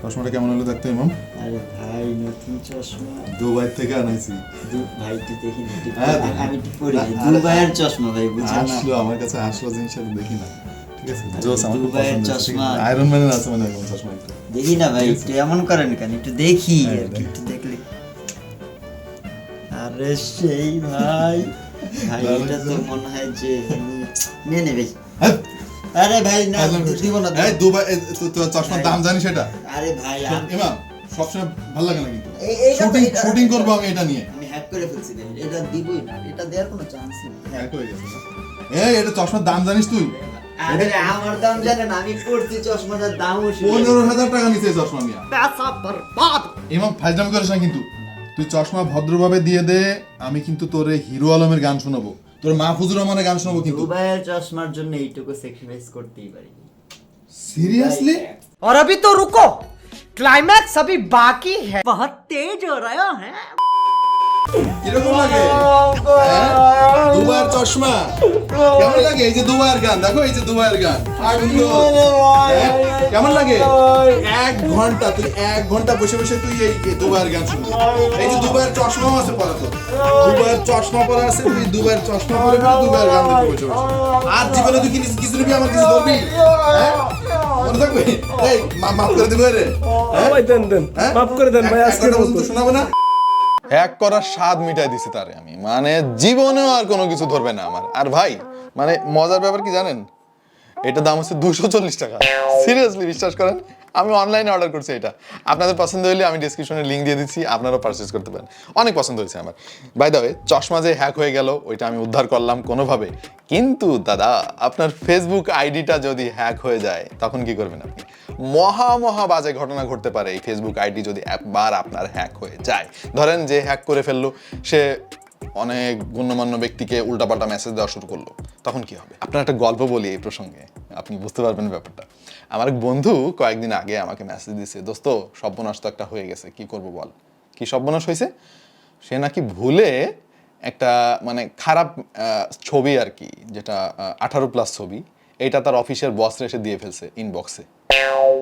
চশমাটা কেমন হলো দেখতে ইমাম? আরে ভাই নতুন চশমা দুবাই থেকে আনাইছি। ভাই তুই দেখি আমি একটু পরি দুবাইয়ের চশমা ভাই বুঝছেন না আসলো আমার কাছে আসলো জিনিসটা দেখি না, ঠিক আছে? জোস আমার খুব দুবাইয়ের পছন্দ চশমা আয়রন ম্যানের আছে মানে এরকম চশমা একটু দেখি না ভাই একটু এমন করেন কেন একটু দেখি হ্যাঁ, আর কি, একটু দেখলে আরে সেই ভাই ভাই এটা তো মনে হয় যে নে নে ভাই আরে ভাই না দিব না এই দুবাই তো চশমার দাম জানিস এটা? আরে ভাই ইমাম সবসময় ভালো লাগে না কিন্তু শুটিং শুটিং করবো আমি এটা নিয়ে। আমি হ্যাক করে ফেলছি ভাই এটা দিবই না, এটা দেওয়ার কোনো চান্স নেই হ্যাক হয়ে গেছে না? এই এটা চশমার দাম জানিস তুই? আরে আমার দাম জানেন আমি পড়ছি চশমাটার দামও 15,000 টাকা নিছে এই চশমা নিয়ে। পেশা বরবাদ ইমাম ফাইজলামি করিস না কিন্তু, তুই চশমা ভদ্রভাবে দিয়ে দে, আমি কিন্তু তোরে হিরো আলমের গান শোনাবো, তোর মাহফুজুর রহমানের গান শোনাবো কিন্তু। দুবাইয়ের চশমার জন্য এইটুকু স্যাক্রিফাইস করতেই পারি। সিরিয়াসলি? और अभी तो रुको, क्लाइमैक्स अभी बाकी है। बहुत तेज हो रहा है। কিরকম লাগে দুবাইয়ের চশমা? কেমন লাগে? এই যে দুবাইয়ের গান দেখো, এই যে দুবাইয়ের গান কেমন লাগে? 1 ঘন্টা তুই 1 ঘন্টা বসে বসে তুই এই দুবাইয়ের গান শুনবি। এই যে দুবাইয়ের চশমাও আছে পরা, তো দুবাইয়ের চশমা পরা আছে, তুই দুবাইয়ের চশমা পরে দুবাইয়ের গান দেখবি বসে বসে। আর জীবনে তুই কিছু নিবি, আমার কিছু ধরবি? মনে থাকবে? এই মাফ করে দিবে রে, ভাই দেন মাফ করে দেন ভাই, আজকে তো শোনাবো না। হ্যাক করার স্বাদ মিটাই দিছি তারে আমি, মানে জীবনেও আর কোনো কিছু ধরবে না আমার। আর ভাই মানে মজার ব্যাপার কি জানেন, এটা দাম হচ্ছে 240 টাকা। সিরিয়াসলি বিশ্বাস করেন, আমি অনলাইনে অর্ডার করছি এটা। আপনাদের পছন্দ হলে আমি ডেসক্রিপশনে লিঙ্ক দিয়ে দিচ্ছি, আপনারাও পারচেজ করতে পারেন। অনেক পছন্দ হয়েছে আমার। বাই দ্য ওয়ে, চশমা যে হ্যাক হয়ে গেল ওইটা আমি উদ্ধার করলাম কোনোভাবে, কিন্তু দাদা আপনার ফেসবুক আইডিটা যদি হ্যাক হয়ে যায় তখন কি করবেন আপনি? মহা বাজে ঘটনা ঘটতে পারে এই ফেসবুক আইডি যদি একবার আপনার হ্যাক হয়ে যায়। ধরেন যে হ্যাক করে ফেললো সে অনেক গণ্যমান্য ব্যক্তিকে উল্টাপাল্টা মেসেজ দেওয়া শুরু করলো, তখন কি হবে? আপনার একটা গল্প বলি এই প্রসঙ্গে, আপনি বুঝতে পারবেন ব্যাপারটা। আমার এক বন্ধু কয়েকদিন আগে আমাকে মেসেজ দিছে, দোস্ত সর্বনাশ তো একটা হয়ে গেছে, কি করব বল। কি সর্বনাশ হয়েছে? সে নাকি ভুলে একটা মানে খারাপ ছবি আর কি, যেটা 18+ ছবি, এইটা তার অফিসের বসরে এসে দিয়ে ফেলছে ইনবক্সে।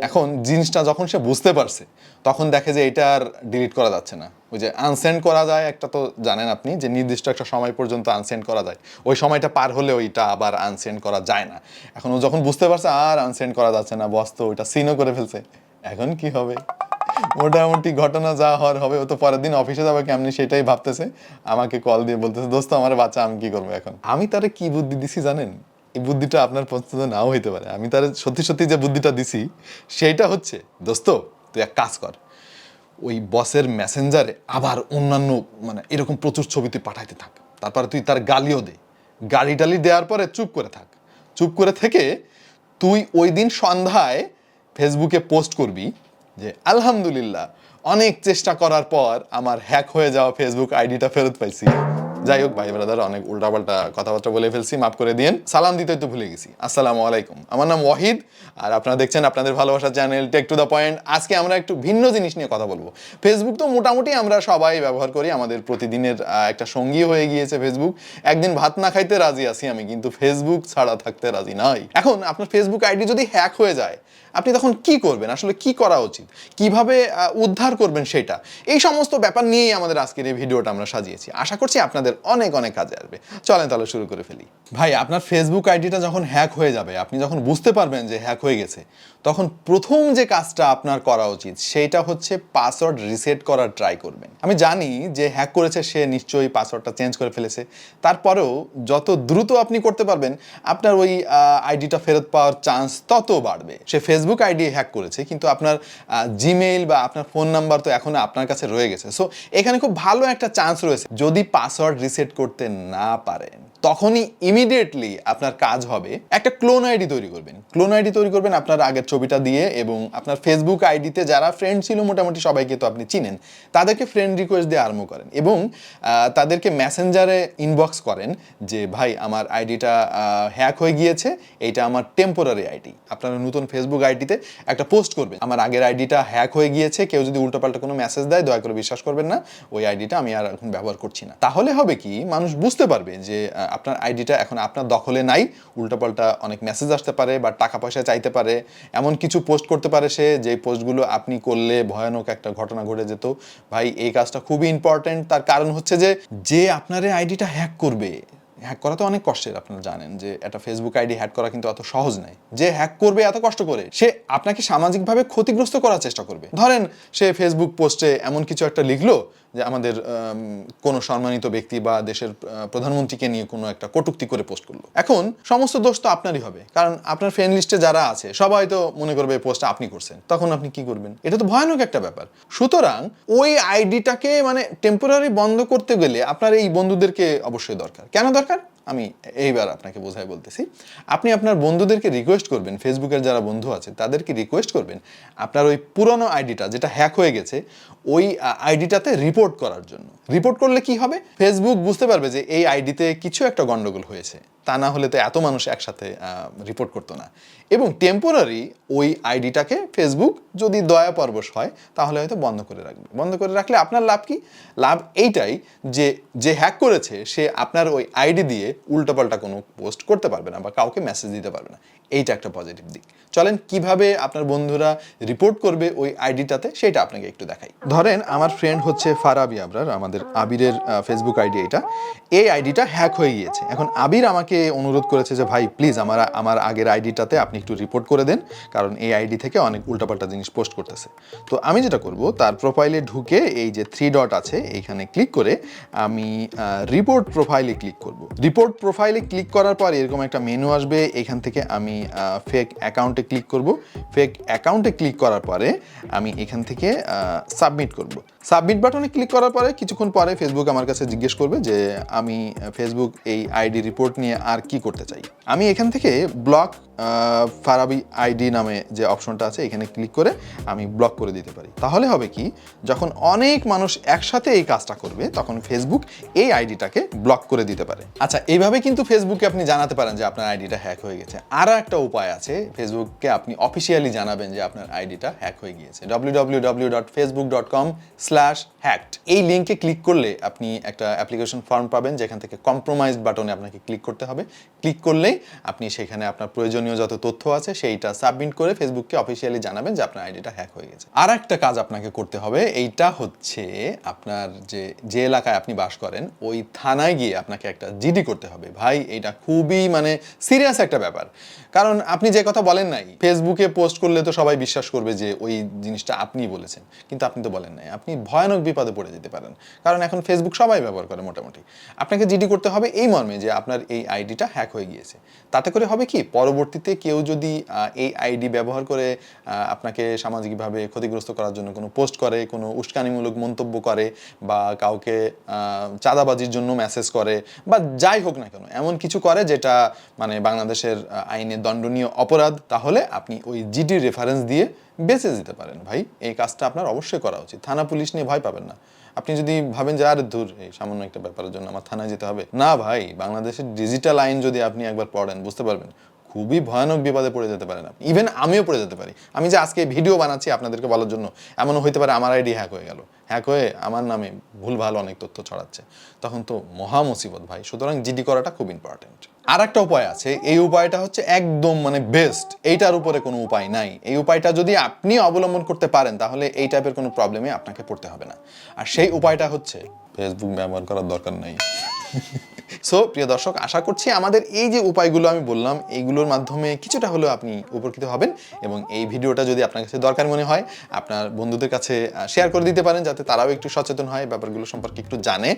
এখন জিনিসটা যখন সে বুঝতে পারছে তখন দেখে যে এটা আর ডিলিট করা যাচ্ছে না। ওই যে আনসেন্ড করা যায় একটা, তো জানেন আপনি যে নির্দিষ্ট একটা সময় পর্যন্ত আনসেন্ড করা যায়, ওই সময়টা পার হলে ওইটা আবার আনসেন্ড করা যায় না। এখন ও যখন বুঝতে পারছে আর আনসেন্ড করা যাচ্ছে না, বস তো ওইটা সিনও করে ফেলছে, এখন কি হবে? মোটামুটি ঘটনা যা হওয়ার হবে। ও তো পরের দিন অফিসে যাবে কেমনি সেটাই ভাবতেছে, আমাকে কল দিয়ে বলতেছে, দোস্ত আমার বাচ্চা, আমি কি করবো এখন? আমি তারে কি বুদ্ধি দিছি জানেন? এই বুদ্ধিটা আপনার পছন্দ নাও হইতে পারে। আমি তার সত্যি যে বুদ্ধিটা দিছি সেইটা হচ্ছে, দোস্ত তুই এক কাজ কর, ওই বসের মেসেঞ্জারে আবার অন্যান্য মানে এরকম প্রচুর ছবি তুই পাঠাইতে থাক, তারপরে তুই তার গালিও দে, গালি টালি দেওয়ার পরে চুপ করে থাক। চুপ করে থেকে তুই ওই দিন সন্ধ্যায় ফেসবুকে পোস্ট করবি যে আলহামদুলিল্লাহ অনেক চেষ্টা করার পর আমার হ্যাক হয়ে যাওয়া ফেসবুক আইডিটা ফেরত পাইছি। যাই হোক ভাই ব্রাদার, অনেক উল্টাপাল্টা কথাবার্তা বলে ফেলছি, মাফ করে দিন। সালাম দিতে তো ভুলে গেছি, আসসালামু আলাইকুম। আমার নাম ওয়াহিদ, আর আপনারা দেখছেন আপনাদের ভালোবাসার channel tech to the point. আজকে আমরা একটু ভিন্ন জিনিস নিয়ে কথা বলবো। ফেসবুক তো মোটামুটি আমরা সবাই ব্যবহার করি, আমাদের প্রতিদিনের একটা সঙ্গী হয়ে গিয়েছে ফেসবুক। একদিন ভাত না খাইতে রাজি আছি আমি, কিন্তু ফেসবুক ছাড়া থাকতে রাজি নাই। এখন আপনার ফেসবুক আইডি যদি হ্যাক হয়ে যায় আপনি তখন কি করবেন, আসলে কি করা উচিত, কিভাবে উদ্ধার করবেন সেটা, এই সমস্ত ব্যাপার নিয়েই আমাদের আজকের এই ভিডিওটা আমরা সাজিয়েছি। আশা করছি আপনাদের অনেক কাজে আসবে। চলেন তাহলে শুরু করে ফেলি। ভাই আপনার ফেসবুক আইডিটা যখন হ্যাক হয়ে যাবে, আপনি যখন বুঝতে পারবেন যে হ্যাক হয়ে গেছে, তখন প্রথম যে কাজটা আপনার করা উচিত সেইটা হচ্ছে পাসওয়ার্ড রিসেট করার ট্রাই করবেন। আমি জানি যে হ্যাক করেছে সে নিশ্চয়ই পাসওয়ার্ডটা চেঞ্জ করে ফেলেছে, তারপরেও যত দ্রুত আপনি করতে পারবেন আপনার ওই আইডিটা ফেরত পাওয়ার চান্স তত বাড়বে। সে ফেসবুক আইডি হ্যাক করেছে কিন্তু আপনার জিমেইল বা আপনার ফোন নাম্বার তো এখন আপনার কাছে রয়ে গেছে। সো এখানে খুব ভালো একটা চান্স রয়েছে, যদি পাসওয়ার্ড রিসেট করতে না পারেন তখনই ইমিডিয়েটলি আপনার কাজ হবে একটা ক্লোন আইডি তৈরি করবেন। ক্লোন আইডি তৈরি করবেন আপনার আগের ছবিটা দিয়ে, এবং আপনার ফেসবুক আইডিতে যারা ফ্রেন্ড ছিল মোটামুটি সবাইকে তো আপনি চিনেন, তাদেরকে ফ্রেন্ড রিকোয়েস্ট দিয়ে আরম্ভ করেন এবং তাদেরকে মেসেঞ্জারে ইনবক্স করেন যে ভাই আমার আইডিটা হ্যাক হয়ে গিয়েছে, এইটা আমার টেম্পোরারি আইডি। আপনারা নতুন ফেসবুক আইডিতে একটা পোস্ট করবেন, আমার আগের আইডিটা হ্যাক হয়ে গিয়েছে, কেউ যদি উল্টোপাল্টা কোনো মেসেজ দেয় দয়া করে বিশ্বাস করবেন না, ওই আইডিটা আমি আর এখন ব্যবহার করছি না। তাহলে হবে কি, মানুষ বুঝতে পারবে যে আপনার আইডিটা এখন আপনার দখলে নাই, উল্টাপাল্টা অনেক মেসেজ আসতে পারে বা টাকা পয়সা চাইতে পারে, এমন কিছু পোস্ট করতে পারে সে, যে পোস্টগুলো আপনি করলে ভয়ানক একটা ঘটনা ঘটে যেত। ভাই এই কাজটা খুবই ইম্পর্টেন্ট। তার কারণ হচ্ছে যে আপনার এই আইডিটা হ্যাক করবে, হ্যাক করা তো অনেক কষ্টের, আপনারা জানেন যে একটা ফেসবুক আইডি হ্যাক করা কিন্তু অত সহজ নয়। যে হ্যাক করবে এত কষ্ট করে, সে আপনাকে সামাজিকভাবে ক্ষতিগ্রস্ত করার চেষ্টা করবে। ধরেন সে ফেসবুক পোস্টে এমন কিছু একটা লিখলো যে আমাদের কোনো সম্মানিত ব্যক্তি বা দেশের প্রধানমন্ত্রীকে নিয়ে কোনো একটা কটূক্তি করে পোস্ট করলো। এখন সমস্ত দোষ তো আপনারই হবে, কারণ আপনার ফ্রেন্ড লিস্টে যারা আছে সবাই তো মনে করবে এই পোস্টটা আপনি করছেন। তখন আপনি কি করবেন? এটা তো ভয়ানক একটা ব্যাপার। সুতরাং ওই আইডিটাকে মানে টেম্পোরারি বন্ধ করতে গেলে আপনার এই বন্ধুদেরকে অবশ্যই দরকার। কেন দরকার আমি এইবার আপনাকে বোঝাই বলতেছি। আপনি আপনার বন্ধুদেরকে রিকোয়েস্ট করবেন, ফেসবুকের যারা বন্ধু আছে তাদেরকে রিকোয়েস্ট করবেন আপনার ওই পুরনো আইডিটা যেটা হ্যাক হয়ে গেছে ওই আইডিটাতে রিপোর্ট করার জন্য। রিপোর্ট করলে কি হবে? ফেসবুক বুঝতে পারবে যে এই আইডিতে কিছু একটা গন্ডগোল হয়েছে, তা না হলে তো এত মানুষ একসাথে রিপোর্ট করতো না। এবং টেম্পোরারি ওই আইডিটাকে ফেসবুক যদি দয়া পরবশ হয় তাহলে হয়তো বন্ধ করে রাখবে। বন্ধ করে রাখলে আপনার লাভ কি? লাভ এইটাই যে যে হ্যাক করেছে সে আপনার ওই আইডি দিয়ে উল্টোপাল্টা কোনো পোস্ট করতে পারবে না বা কাউকে মেসেজ দিতে পারবে না। এইটা একটা পজিটিভ দিক। চলেন কিভাবে আপনার বন্ধুরা রিপোর্ট করবে ওই আইডিটাতে সেটা আপনাকে একটু দেখাই। ধরেন আমার ফ্রেন্ড হচ্ছে ফারাবি আবরার, আমাদের আবিরের ফেসবুক আইডি এটা। এই আইডিটা হ্যাক হয়ে গিয়েছে। এখন আবির আমাকে অনুরোধ করেছে যে ভাই প্লিজ আমার আগের আইডিটাতে আপনি একটু রিপোর্ট করে দেন, কারণ এই আইডি থেকে অনেক উল্টাপাল্টা জিনিস পোস্ট করতেছে। তো আমি যেটা করব, তার প্রোফাইলে ঢুকে এই যে 3 ডট আছে এইখানে ক্লিক করে আমি রিপোর্ট প্রোফাইলে ক্লিক করব। রিপোর্ট প্রোফাইলে ক্লিক করার পর এরকম একটা মেনু আসবে। এখান থেকে আমি ফেক অ্যাকাউন্টে ক্লিক করব। ফেক অ্যাকাউন্টে ক্লিক করার পরে আমি এখান থেকে সাবমিট করব। সাবমিট বাটনে ক্লিক করার পরে কিছুক্ষণ পরে ফেসবুক আমার কাছে জিজ্ঞেস করবে যে আমি ফেসবুক এই আইডি রিপোর্ট নিয়ে আর কি করতে চাই। আমি এখান থেকে ব্লক ফারাবি আইডি নামে যে অপশনটা আছে এখানে ক্লিক করে আমি ব্লক করে দিতে পারি। তাহলে হবে কি, যখন অনেক মানুষ একসাথে এই কাজটা করবে তখন ফেসবুক এই আইডিটাকে ব্লক করে দিতে পারে। আচ্ছা, এইভাবে কিন্তু ফেসবুকে আপনি জানাতে পারেন যে আপনার আইডিটা হ্যাক হয়ে গেছে। আর একটা উপায় আছে, ফেসবুককে আপনি অফিসিয়ালি জানাবেন যে আপনার আইডিটা হ্যাক হয়ে গিয়েছে। www.facebook.com/hacked এই লিঙ্কে ক্লিক করলে আপনি একটা অ্যাপ্লিকেশন ফর্ম পাবেন, যেখান থেকে কম্প্রোমাইজড বাটনে আপনাকে ক্লিক করতে হবে। ক্লিক করলেই আপনি সেখানে আপনার প্রয়োজনীয় যত তথ্য আছে সেইটা সাবমিট করে ফেসবুককে অফিসিয়ালি জানাবেন যে আপনার আইডিটা হ্যাক হয়ে গেছে। আর একটা কাজ আপনাকে করতে হবে, এইটা হচ্ছে আপনার যে এলাকায় আপনি বাস করেন ওই থানায় গিয়ে আপনাকে একটা জিডি করতে হবে। ভাই এটা খুবই মানে সিরিয়াস একটা ব্যাপার, কারণ আপনি যে কথা বলেন নাই ফেসবুকে পোস্ট করলে তো সবাই বিশ্বাস করবে যে ওই জিনিসটা আপনিই বলেছেন, কিন্তু আপনি তো বলেন নাই। আপনি ভয়ানক বিপদে পড়ে যেতে পারেন, কারণ এখন ফেসবুক সবাই ব্যবহার করে মোটামুটি। আপনাকে জিডি করতে হবে এই মর্মে যে আপনার এই আইডিটা হ্যাক হয়ে গিয়েছে। তাতে করে হবে কি, পরবর্তীতে কেউ যদি এই আইডি ব্যবহার করে আপনাকে সামাজিকভাবে ক্ষতিগ্রস্ত করার জন্য কোনো পোস্ট করে, কোনো উস্কানিমূলক মন্তব্য করে বা কাউকে চাঁদাবাজির জন্য মেসেজ করে বা যাই হোক না কেন এমন কিছু করে যেটা মানে বাংলাদেশের আইনে দণ্ডনীয় অপরাধ, তাহলে আপনি ওই জিডি রেফারেন্স দিয়ে বেঁচে যেতে পারেন। ভাই এই কাজটা আপনার অবশ্যই করা উচিত। থানা পুলিশ নিয়ে ভয় পাবেন না। আপনি যদি ভাবেন যে আর দূর এই সামান্য একটা ব্যাপারের জন্য আমার থানায় যেতে হবে, না ভাই, বাংলাদেশের ডিজিটাল আইন যদি আপনি একবার পড়েন বুঝতে পারবেন খুবই ভয়ানক বিপদে পড়ে যেতে পারেন আপনি। ইভেন আমিও পড়ে যেতে পারি। আমি যে আজকে ভিডিও বানাচ্ছি আপনাদেরকে বলার জন্য, এমনও হইতে পারে আমার আইডি হ্যাক হয়ে গেল, হ্যাক হয়ে আমার নামে ভুলভাল অনেক তথ্য ছড়াচ্ছে, তখন তো মহা মুসিবত ভাই। সুতরাং জিডি করাটা খুব ইম্পর্টেন্ট। আর একটা উপায় আছে, এই উপায়টা হচ্ছে একদম মানে বেস্ট, এইটার উপরে কোনো উপায় নাই। এই উপায়টা যদি আপনি অবলম্বন করতে পারেন তাহলে এই টাইপের কোনো প্রবলেমে আপনাকে পড়তে হবে না। আর সেই উপায়টা হচ্ছে ফেসবুক ব্যবহার করার দরকার নাই। সো প্রিয় দর্শক, আশা করছি আমাদের এই যে উপায়গুলো আমি বললাম এইগুলোর মাধ্যমে কিছুটা হলেও আপনি উপকৃত হবেন, এবং এই ভিডিওটা যদি আপনার কাছে দরকার মনে হয় আপনার বন্ধুদের কাছে শেয়ার করে দিতে পারেন, যাতে তারাও একটু সচেতন হয়, ব্যাপারগুলো সম্পর্কে একটু জানে।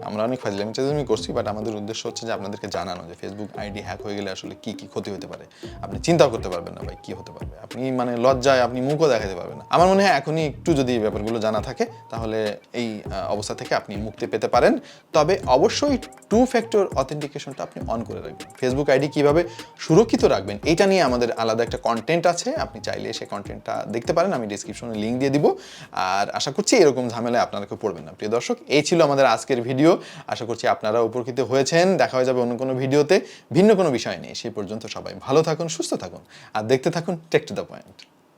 আমরা অনেক ফাজলামি করছি, বাট আমাদের উদ্দেশ্য হচ্ছে যে আপনাদেরকে জানানো যে ফেসবুক আইডি হ্যাক হয়ে গেলে আসলে কি কি ক্ষতি হতে পারে। আপনি চিন্তাও করতে পারবেন না ভাই কি হতে পারবে, আপনি মানে লজ্জায় আপনি মুখও দেখাতে পারবেন না। আমার মনে হয় এখনই একটু যদি এই ব্যাপারগুলো জানা থাকে তাহলে এই অবস্থা থেকে আপনি মুক্তি পেতে পারেন। তবে অবশ্যই 2 ফ্যাক্টর অথেন্টিকেশনটা আপনি অন করে রাখবেন। ফেসবুক আইডি কিভাবে সুরক্ষিত রাখবেন এটা নিয়ে আমাদের আলাদা একটা কন্টেন্ট আছে, আপনি চাইলে সেই কন্টেন্টটা দেখতে পারেন, আমি ডেসক্রিপশনে লিঙ্ক দিয়ে দিব। আর আশা করছি এরকম ঝামেলায় আপনারা কেউ পড়বেন না। প্রিয় দর্শক, এই ছিল আমাদের আজকের ভিডিও। আশা করছি আপনারা উপকৃত হয়েছেন। দেখা হয়ে যাবে অন্য কোনো ভিডিওতে ভিন্ন কোনো বিষয় নিয়ে। সেই পর্যন্ত সবাই ভালো থাকুন, সুস্থ থাকুন আর দেখতে থাকুন টেক টু দ্য পয়েন্ট।